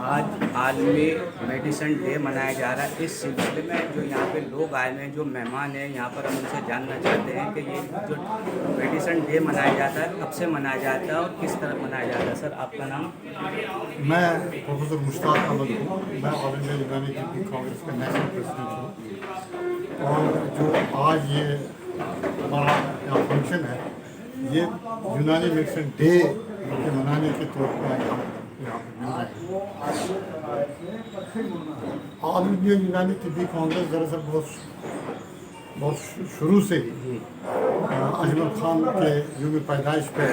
आज आलमी medicine day मनाया जा रहा है। इस सिलसिले में जो यहाँ पे लोग आए हुए हैं, जो मेहमान हैं, यहाँ पर हम उनसे जानना चाहते हैं कि ये जो मेडिसिन डे मनाया जाता है कब से मनाया जाता है और किस तरह मनाया जाता है। सर, आपका नाम? मैं प्रोफेसर मुश्ताक अहमद हूँ। मैं ऑल इंडिया यूनानी टीपी कांग्रेस का नेशनल प्रेसिडेंट हूँ। और जो आज ये हमारा यहाँ फंक्शन है, ये यूनानी मेडिसिन डे के मनाने के तौर पर यहाँ पे मिल रहे हैं। ऑल इंडिया यूनानी टीपी कांग्रेस दरअसल बहुत शुरू से ही अजमल खान के यूम पैदाइश पे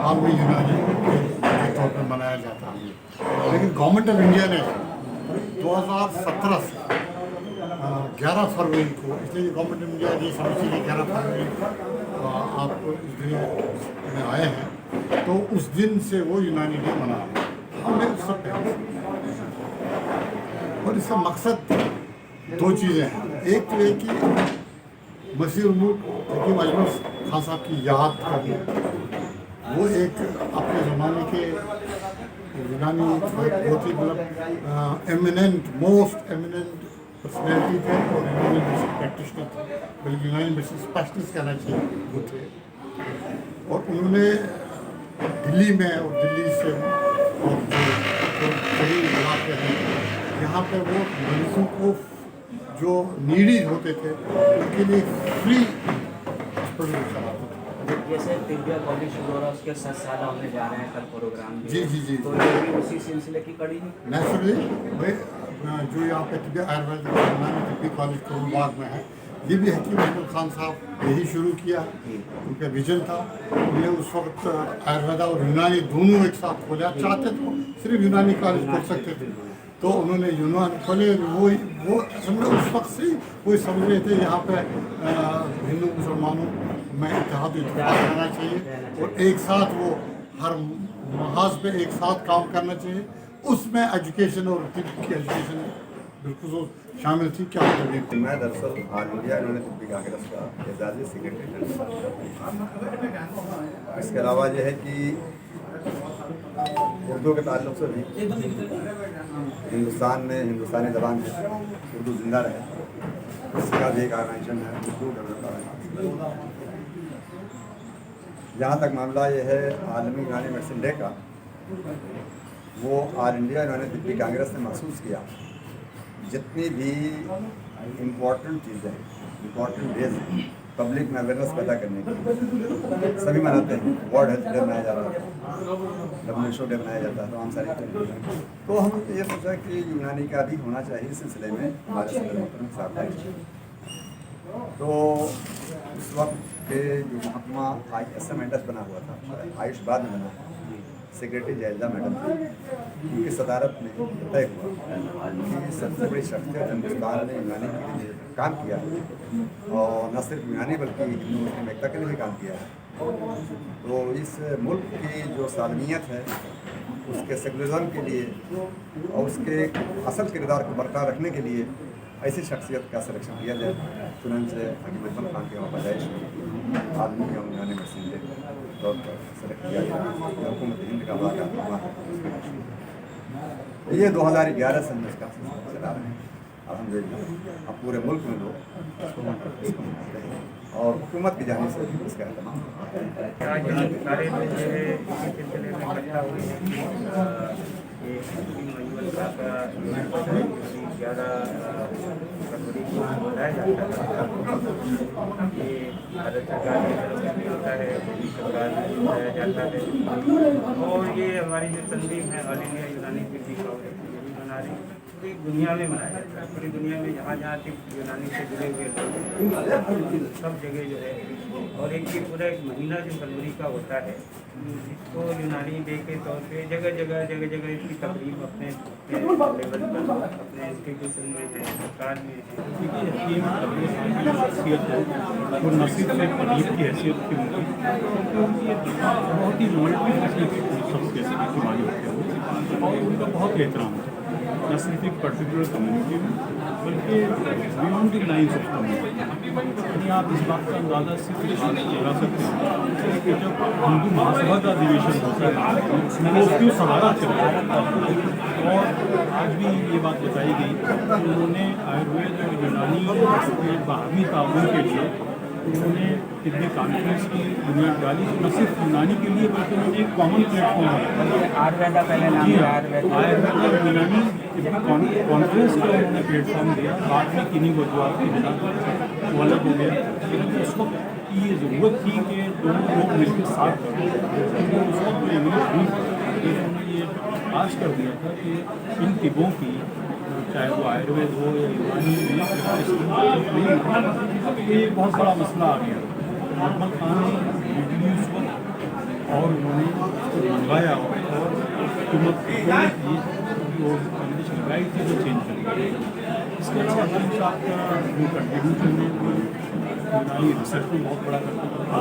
आलमी यूनानी के तौर पर मनाया जाता है। लेकिन गवर्नमेंट ऑफ इंडिया ने 2017 से 11 फरवरी को, इसलिए गवर्नमेंट ऑफ इंडिया ये समझिए कि 11 फरवरी आप इस दिन में आए हैं, तो उस दिन से वो यूनानी डे मना रहे हैं। हमने उससे पहले, और इसका मकसद दो चीज़ें हैं। एक तो ये कि मसीह हकीम अजमल खान साहब की याद करना, वो एक अपने ज़माने के यूनानी बहुत ही मतलब एमिनेंट, मोस्ट एमिनेंट पर्सनैलिटी थे और यूनानी मेडिसिन प्रैक्टिशनर थे, बल्कि यूनानी मेडिसिन स्पेशलिस्ट कहना चाहिए वो थे। और उन्होंने दिल्ली में और दिल्ली से और जो कई इलाके हैं यहाँ पे वो मरीजों को जो नीडी होते थे उनके लिए फ्री हॉस्पिटल चलाते थे। जैसे दिव्या कॉलेज द्वारा उसके 7 साल होने जा रहे हैं कल प्रोग्राम। जी। तो ये भी उसी सिलसिले की कड़ी है। नेचुरली जो यहाँ पे तिब्बी आयुर्वेदिक तिब्बी कॉलेज कोरोबाग में है, ये भी हकीम अजमल खान साहब यही शुरू किया। उनका विजन था। उन्हें उस वक्त आयुर्वेदा और यूनानी दोनों एक साथ खोला चाहते थे, सिर्फ यूनानी कॉलेज खोल सकते थे, तो उन्होंने यूनानी खोले। वो असल में उस वक्त से वो समझ रहे थे यहाँ पे हिंदू मुसलमानों में इत्तेहाद रहना चाहिए और एक साथ वो हर महाज पे एक साथ काम करना चाहिए। उसमें एजुकेशन और तिब्बी की एजुकेशन बिल्कुल शामिल थी। क्या मैं दरअसल ऑल इंडिया यूनानी तिब्बी कांग्रेस का एजाजी सेक्रेटरी। इसके अलावा यह है कि उर्दू के ताल्लुक से भी हिंदुस्तान में हिंदुस्तानी ज़बान में उर्दू जिंदा रहे, इसका भी एक ऑर्गेनाइजेशन है उर्दू डेवलपमेंट। जहाँ तक मामला ये है आलमी यूनानी मेडिसिन डे का, वो ऑल इंडिया यूनानी तिब्बी कांग्रेस ने महसूस किया जितनी भी इम्पोर्टेंट चीज़ें, इम्पोर्टेंट डेज पब्लिक में अवेयरनेस पैदा करने की सभी मनाते हैं। वर्ल्ड हेल्थ डे मनाया जा रहा है, WHO डे मनाया जाता है, तमाम सारी चीज़ें। तो हम ये सोचा कि यूनानी का भी होना चाहिए इस सिलसिले में हमारे साथ। तो उस वक्त के जो महकमा ISMNS बना हुआ था, आयुष बाद में बना, सेक्रेटरी जयललिता मैडम थी, उनकी सदारत में तय हुआ कि सबसे बड़ी शख्सियत हिंदुस्तान ने यूनानी के लिए काम किया और न सिर्फ यूनानी बल्कि हिंदू मुस्लिम एकता के लिए भी काम किया है। तो इस मुल्क की जो सालमियत है उसके सेकुलरिज्म के लिए और उसके असल किरदार को बरकरार रखने के लिए ऐसी शख्सियत का सिलेक्शन किया जाए। चुनांचे हकीम अजमल खान के पैदाइश आदमी और यूनानी मेडिसिन के तौर पर सेलेक्ट किया गया। हुकूमत हिंद का वाक़ा ये 2011 से हम इसका चला रहे हैं। अल्हम्दुलिल्लाह अब पूरे मुल्क में लोग इसको मनाते हैं और हुकूमत की जानिब से इसका एहतमाम सारे लोग जो है इसी सिलसिले में इकट्ठा हुए हैं कि हकीम अजमल साहब का 11 फरवरी को मनाया जाता है। ये भारत सरकार की तरफ से भी होता है, मोदी सरकार में मनाया जाता है। और ये हमारी जो तंजीम है ऑल इंडिया यूनानी तिब्बी कांग्रेस ये भी मना रही है। पूरी दुनिया में मनाया जाता है। पूरी दुनिया में जहाँ जहाँ तक यूनानी से जुड़े हुए लोग सब जगह जो है, और एक ये पूरा एक महीना जो फरवरी का होता है, इसको यूनानी डे के तौर पे जगह जगह इसकी तकरीब अपने लेवल पर अपने इंस्टीट्यूशन में है, सरकार में है। और न सिर्फ एक अदीब की हैसियत की उनकी बहुत ही मल्टी शख्स जैसे कि कुमारी होते हैं और उनका बहुत एहतराम था, न सिर्फ एक पर्टिकुलर कम्युनिटी में बल्कि beyond the lines of community. यानी आप इस बात का अंदाज़ा सिर्फ लगा सकते हैं कि जब हिंदू महासभा का अधिवेशन होता है तो उसकी सहारा चलता है। और आज भी ये बात बताई गई कि उन्होंने आयुर्वेद और यूनानी के बाहरी ताउन के लिए उन्होंने तिब्बी कॉन्फ्रेंस की बुनियाद डाली। न सिर्फ यूनानी के लिए बल्कि उन्होंने एक कॉमन प्लेटफॉर्म बनाया। आयुर्वेदा पहले नाम था, आयुर्वेद और यूनानी तिब्बी कॉन्फ्रेंस का उन्होंने प्लेटफॉर्म दिया। बाद में किन्हीं गुरुद्वार की बिना वो अलग हो गया, लेकिन उस वक्त की ये ज़रूरत थी कि दोनों लोग मिलकर साथ करें। उस वक्त जो इंग्लिश हुई उन्होंने ये पास कर दिया था कि इन तिब्बों की, चाहे वो आयुर्वेद हो या यूनानी, ये बहुत बड़ा मसला आ गया। नॉर्मल खान ने वीडियो उस वक्त और उन्होंने उसको मंगवाया और हुकूमत जो कंडीशन लगाई थी वो चेंज कर दी। इसके अलावा हकीम साहब का जो कंट्रीब्यूशन है वो यूनानी रिसर्च में बहुत बड़ा करता था।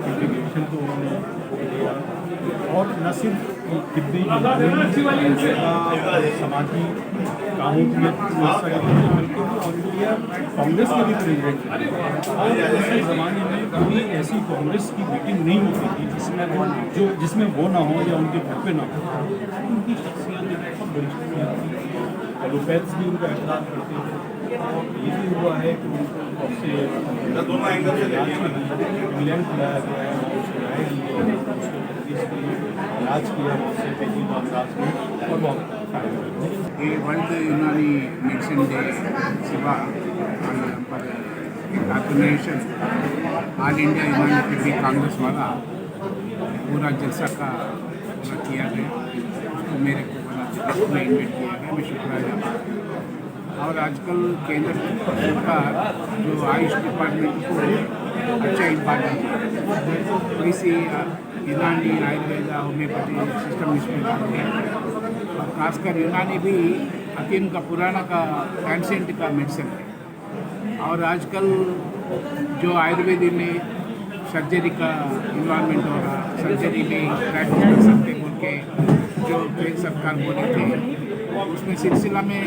इंटीग्रेशन को उन्होंने दिया और न सिर्फ तिब्बी समाजी कामों की व्यवस्था के बल्कि वो ऑल इंडिया कांग्रेस के भी प्रेसिडेंट थे। और उस ज़माने में कोई ऐसी कांग्रेस की मीटिंग नहीं होती थी जिसमें वो ना हो या उनके घर पे ना हो। उनकी शख्सियत बहुत बड़ी शख्सियत थी। एलोपैथ्स भी उनका एहतराम करते थे और ये भी हुआ है कि उनको से इंग्लैंड बुलाया गया है, इलाज किया उससे पेजी मामलात में और बहुत ये वर्ल्ड यूनानी मेडिसिन डे सेवा पर organisation all India Unani तिब्बी Congress वाला पूरा जलसा का पूरा किया गया। उसको मेरे को बड़ा में इन्वाइट किया गया, मैं शुक्रिया। और आजकल केंद्र सरकार जो आयुष डिपार्टमेंट को अच्छा इम्पॉर्टेंस है, इसी यूनानी आयुर्वेद होम्योपैथी सिस्टम इसमें लागू है। और खासकर यूनानी भी हकीम का पुराना का एंसेंट का मेडिसिन है। और आजकल जो आयुर्वेद में सर्जरी का इन्वॉल्वमेंट हो रहा, सर्जरी में प्रैक्टिस कर सकते बोल के जो केंद्र सरकार बोले थे, उसमें सिलसिला में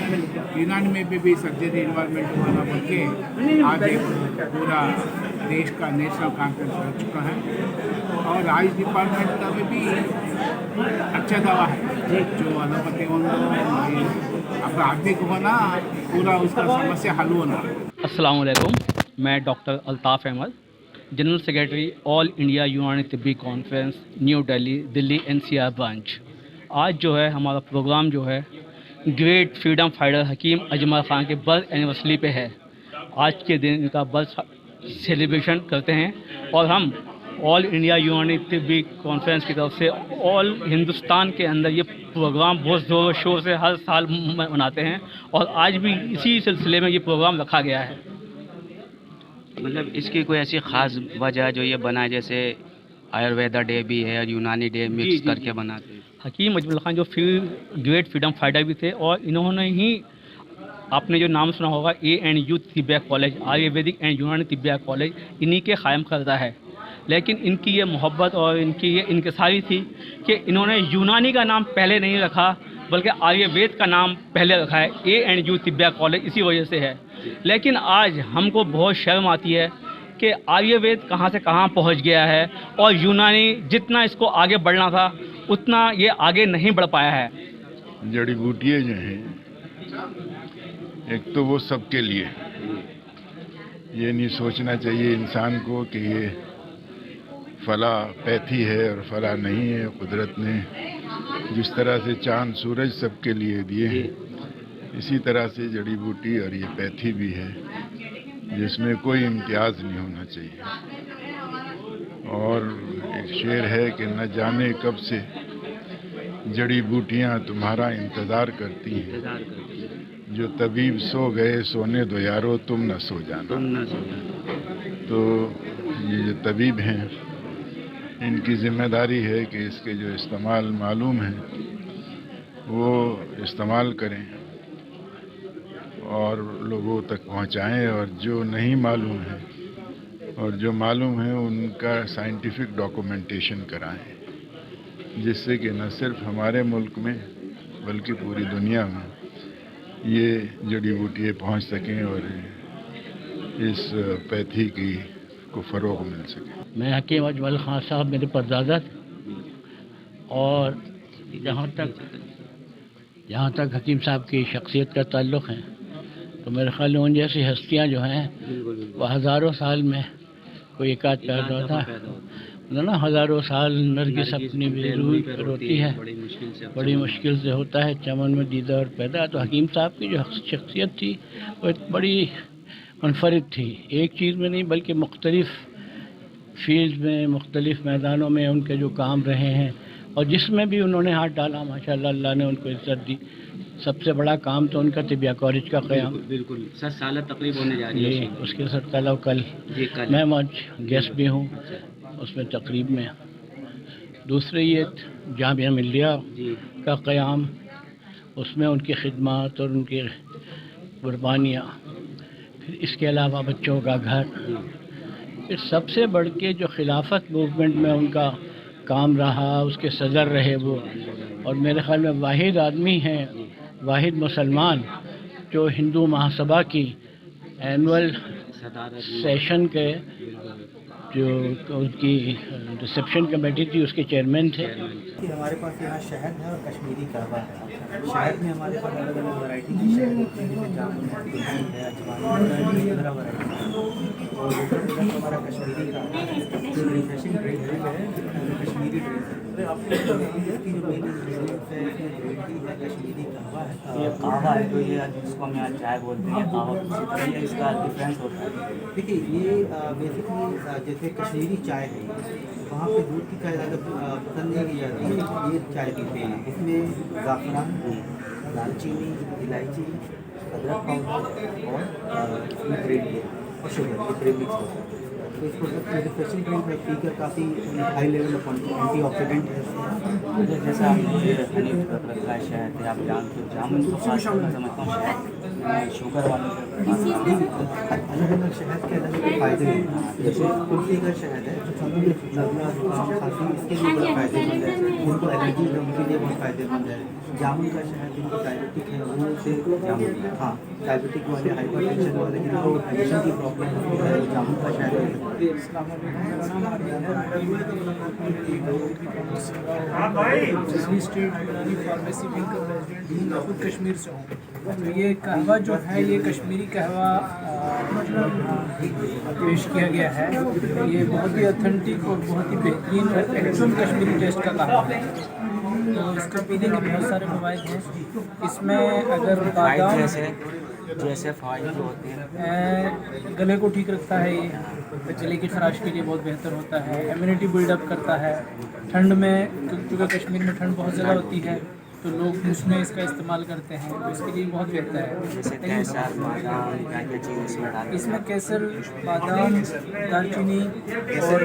यूनानी में भी सर्जरी इन्वॉल्वमेंट होना बोल के आज एक पूरा देश का नेशनल कॉन्फ्रेंस हो चुका है। और आयुष डिपार्टमेंट में भी अच्छा दवा है जो एलोपैथी अपना आदमी को होना पूरा उसका समस्या हल होना। अस्सलाम वालेकुम, मैं doctor Altaf Ahmad, general secretary all India Unani Tibbi conference New Delhi NCR branch. आज जो है हमारा प्रोग्राम जो है great freedom fighter Hakim Ajmal Khan के बर्थ एनिवर्सरी पे है। आज के दिन इनका बर्थ सेलिब्रेशन करते हैं और हम all India Unani Tibbi conference की तरफ से ऑल हिंदुस्तान के अंदर ये प्रोग्राम बहुत ज़ोर शोर से हर साल मनाते हैं और आज भी इसी सिलसिले में ये प्रोग्राम रखा गया है। मतलब इसकी कोई ऐसी ख़ास वजह जो ये बना, जैसे आयुर्वेदा डे भी है और यूनानी डे मिक्स करके बनाते हैं? हकीम अजमल ख़ान जो ग्रेट फ्रीडम फाइटर भी थे और इन्होंने ही, आपने जो नाम सुना होगा ANU Tibbia college, Ayurvedic and यूनानी तिब्बिया कॉलेज, इन्हीं के क़ायम करता है। लेकिन इनकी ये मोहब्बत और इनकी ये इनकिसारी थी कि इन्होंने यूनानी का नाम पहले नहीं रखा बल्कि आयुर्वेद का नाम पहले रखा है। ANU तिब्बिया कॉलेज इसी वजह से है। लेकिन आज हमको बहुत शर्म आती है कि आयुर्वेद कहाँ से कहाँ पहुँच गया है और यूनानी जितना इसको आगे बढ़ना था उतना ये आगे नहीं बढ़ पाया है। जड़ी बूटियाँ जो हैं, एक तो वो सबके लिए, ये नहीं सोचना चाहिए इंसान को कि ये फला पैथी है और फला नहीं है। कुदरत ने जिस तरह से चांद सूरज सबके लिए दिए हैं, इसी तरह से जड़ी बूटी और ये पैथी भी है जिसमें कोई इम्तियाज़ नहीं होना चाहिए। और एक शेर है कि न जाने कब से जड़ी बूटियां तुम्हारा इंतज़ार करती हैं, जो तबीब सो गए सोने दो यारो तुम न सो जाना। तो ये जो तबीब हैं इनकी ज़िम्मेदारी है कि इसके जो इस्तेमाल मालूम है वो इस्तेमाल करें और लोगों तक पहुंचाएं, और जो नहीं मालूम है और जो मालूम है उनका साइंटिफिक डॉक्यूमेंटेशन कराएं, जिससे कि न सिर्फ हमारे मुल्क में बल्कि पूरी दुनिया में ये जड़ी बूटियाँ पहुंच सकें और इस पैथी की को फ़रोग़ मिल सके। मैं हकीम अजमल खान साहब मेरे परदादा थे, और जहाँ तक हकीम साहब की शख्सियत का ताल्लुक़ है तो मेरे ख्याल में उन जैसी हस्तियाँ जो हैं वो हज़ारों साल में कोई एक आध पैदा होता है ना, हज़ारों साल नरगिस अपनी बेरूह पर होती है, बड़ी मुश्किल से होता है चमन में दीदा और पैदा। तो हकीम साहब की जो शख्सियत थी वो एक बड़ी मुनफरिद थी, एक चीज़ में नहीं बल्कि मुख्तलिफ़ फील्ड में, मुख्तलिफ़ मैदानों में उनके जो काम रहे हैं और जिसमें भी उन्होंने हाथ डाला माशाअल्लाह अल्लाह ने उनको इज्जत दी। सबसे बड़ा काम तो उनका तिबिया कॉलेज का क़याम, बिल्कुल 7 साल तकरीब होने जा रही है उसके सर तलब कल मैं आज गेस्ट भी हूँ उसमें तकरीब में। दूसरे ये जामिया मिलिया का क़याम, उसमें उनकी खिदमत और उनकी कुर्बानियाँ, फिर इसके अलावा बच्चों का घर, फिर सबसे बढ़ के जो खिलाफत मूवमेंट में उनका काम रहा, उसके सदर रहे वो, और मेरे ख़्याल में वाहिद आदमी हैं, वाहिद मुसलमान जो हिंदू महासभा की एनुअल सेशन के जो उनकी रिसेप्शन कमेटी थी उसके चेयरमैन थे। हमारे पास यहाँ शहद है और कश्मीरी कहवा है। शहद में हमारे पास अलग अलग वैरायटी की शहद होती है, जामुन है, तुलसी है, अजवाइन है, 15 वैरायटी है। और दूसरा प्रोडक्ट हमारा कश्मीरी कहवा है जो रिफ्रेशिंग ड्रिंक है, कश्मीरी ड्रिंक है। इसकी जो मेन इंग्रेडिएंट्स है, ग्रीन टी है, कश्मीरी कहवा है, ये कहवा है जो ये जिसको हम यहाँ चाय बोलते हैं, कहवा इसी तरह ये इसका डिफरेंस होता है। देखिए ये बेसिकली जैसे कश्मीरी चाय है, वहाँ पे दूध की चाय ज़्यादा पसंद नहीं की जाती है, ये चाय पीते हैं। इसमें ज़ाफ़रान, दालचीनी, इलायची, अदरक पाउडर और इसमें ग्रीन टी और शुगर, ये प्रीमिक्स होता है। तो इस प्रोडक्ट में रिफ्रेशिंग ड्रिंक है, पी कर काफ़ी हाई लेवल ऑफ एंटीऑक्सीडेंट है। जैसा आपने ये हनी कर रखा है शहद है, आप जानते हो जामुन को खास मैं समझता हूँ शहद शुगर वालों अलग अलग शहद के अलग अलग फ़ायदे हैं। जैसे तुलसी का शहद है जो नज़ला, जुकाम, खांसी इसके लिए बहुत फ़ायदेमंद है, जिनको एलर्जी है उनके लिए बहुत फ़ायदेमंद है। जामुन का शहद जिनको डायबिटिक है वो से हाँ डायबिटिक वाले, हाइपर टेंशन वाले, जिनको डाइजेशन की प्रॉब्लम होती है, जामुन का शहद फार्मेसी विंग का प्रेसिडेंट मैं खुद कश्मीर से हूँ। तो ये कहवा जो है ये कश्मीरी कहवा पेश किया गया है। ये बहुत ही ऑथेंटिक और बहुत ही बेहतरीन और एक्चुअल कश्मीरी टेस्ट का कहवा है। तो इसका पीने के बहुत सारे फ़वाइद हैं। इसमें अगर बादाम जैसे फ़ायदे होते हैं, गले को ठीक रखता है, ये गले की खराश के लिए बहुत बेहतर होता है, इम्यूनिटी बिल्डअप करता है। ठंड में क्योंकि कश्मीर में ठंड बहुत ज़्यादा होती है तो लोग उसमें इसका इस्तेमाल करते हैं, तो इसके लिए बहुत बेहतर है। इसमें केसर, बादाम, दालचीनी और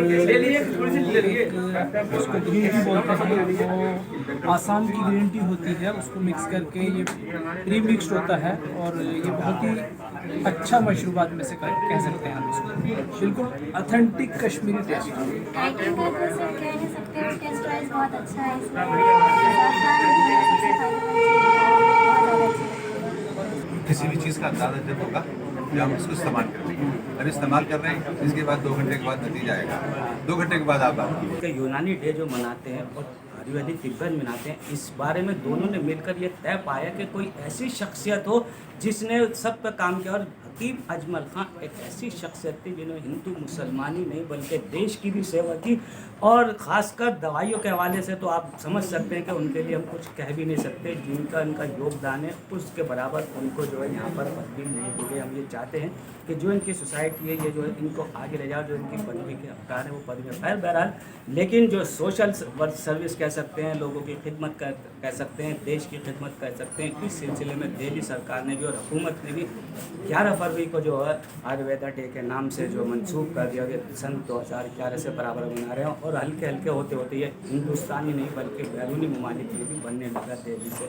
उसको ग्रीन टी बोलते हैं, वो आसाम की ग्रीन टी होती है, उसको मिक्स करके ये प्री मिक्सड होता है और ये बहुत ही अच्छा मशरूबात में से कह सकते हैं हम इसको। बिल्कुल ऑथेंटिक कश्मीरी टेस्ट। किसी भी चीज़ का अंदाज़ा जब होगा जब हम उसको इस्तेमाल कर रहे हैं, अब इस्तेमाल कर रहे हैं, इसके बाद 2 घंटे के बाद नतीजा आएगा, 2 घंटे के बाद आप बात यूनानी डे जो मनाते हैं और आयुर्वेदिक तिब्बत मनाते हैं, इस बारे में दोनों ने मिलकर ये तय पाया कि कोई ऐसी शख्सियत हो जिसने सब पर काम किया। और हकीम अजमल खान एक ऐसी शख्सियत थी जिन्होंने हिंदू मुसलमानी नहीं बल्कि देश की भी सेवा की, और ख़ासकर दवाइयों के हवाले से तो आप समझ सकते हैं कि उनके लिए हम कुछ कह भी नहीं सकते। जिनका इनका योगदान है उसके बराबर उनको जो है यहाँ पर पदवी नहीं दी गई। हम ये चाहते हैं कि जो इनकी सोसाइटी है ये जो है इनको आगे ले जाओ, जो इनकी पदवी के अवतार है वो पदवी खैर बहरहाल, लेकिन जो सोशल वर्क सर्विस कह सकते हैं, लोगों की खिदमत कह सकते हैं, देश की खिदमत कह सकते हैं, इस सिलसिले में दिल्ली सरकार ने भी और हुकूमत ने भी 11 फरवरी को जो है आयुर्वेदा डे के नाम से जो मंसूब कर दिया गया, सन 2011 से बराबर मना रहे हैं। और हल्के हल्के होते होते ये हिंदुस्तानी नहीं बल्कि बैरूनी ममालिक में भी बनने लगा तेज़ी से।